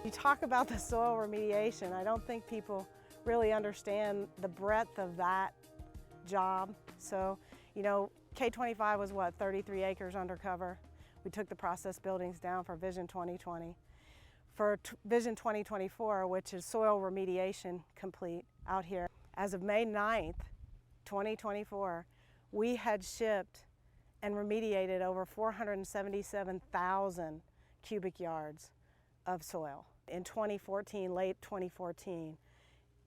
You talk about the soil remediation, I don't think people really understand the breadth of that job. So, you know, K25 was what, 33 acres undercover. We took the process buildings down for Vision 2020. For Vision 2024, which is soil remediation complete out here, as of May 9th, 2024, we had shipped and remediated over 477,000 cubic yards of soil. In 2014, late 2014,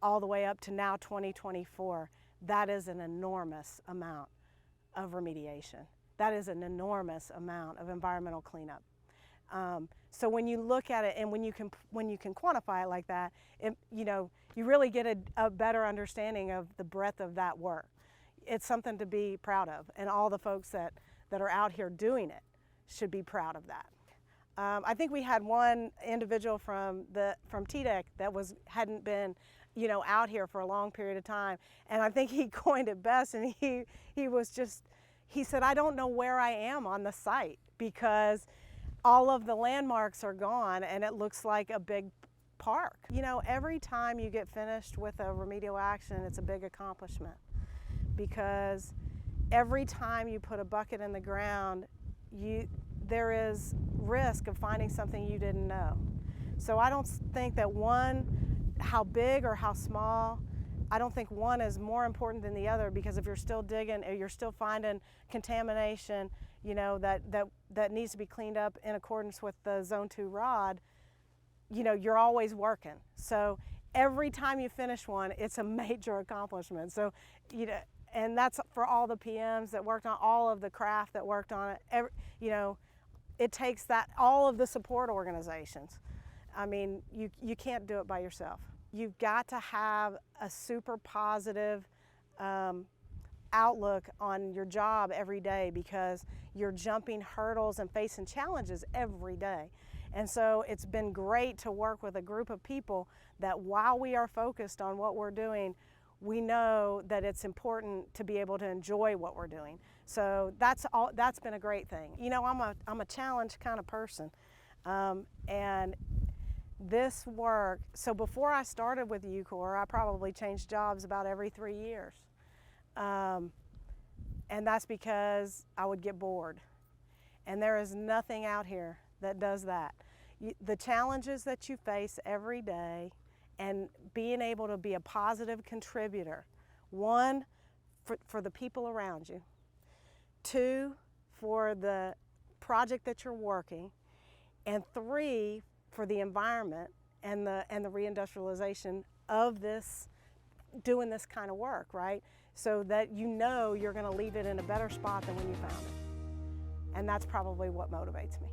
all the way up to now 2024, that is an enormous amount of remediation. That is an enormous amount of environmental cleanup. So when you look at it and when you can quantify it like that, you really get a better understanding of the breadth of that work. It's something to be proud of, and all the folks that are out here doing it should be proud of that. I think we had one individual from TDEC that hadn't been, out here for a long period of time, and I think he coined it best. And he said, "I don't know where I am on the site because all of the landmarks are gone, and it looks like a big park." Every time you get finished with a remedial action, it's a big accomplishment, because every time you put a bucket in the ground, there is risk of finding something you didn't know. So I don't think that how big or how small, I don't think one is more important than the other, because if you're still digging or you're still finding contamination, that needs to be cleaned up in accordance with the Zone 2 ROD, you're always working. So every time you finish one, it's a major accomplishment. So, and that's for all the PMs that worked on, all of the craft that worked on it. It takes all of the support organizations. I mean, you can't do it by yourself. You've got to have a super positive outlook on your job every day, because you're jumping hurdles and facing challenges every day. And so it's been great to work with a group of people that, while we are focused on what we're doing, we know that it's important to be able to enjoy what we're doing. So that's been a great thing. I'm a challenge kind of person, and this work, so before I started with UCOR, I probably changed jobs about every 3 years. And that's because I would get bored. And there is nothing out here that does that. The challenges that you face every day, and being able to be a positive contributor, one, for the people around you, two, for the project that you're working, and three, for the environment and the reindustrialization of doing this kind of work, right? So that you're going to leave it in a better spot than when you found it. And that's probably what motivates me.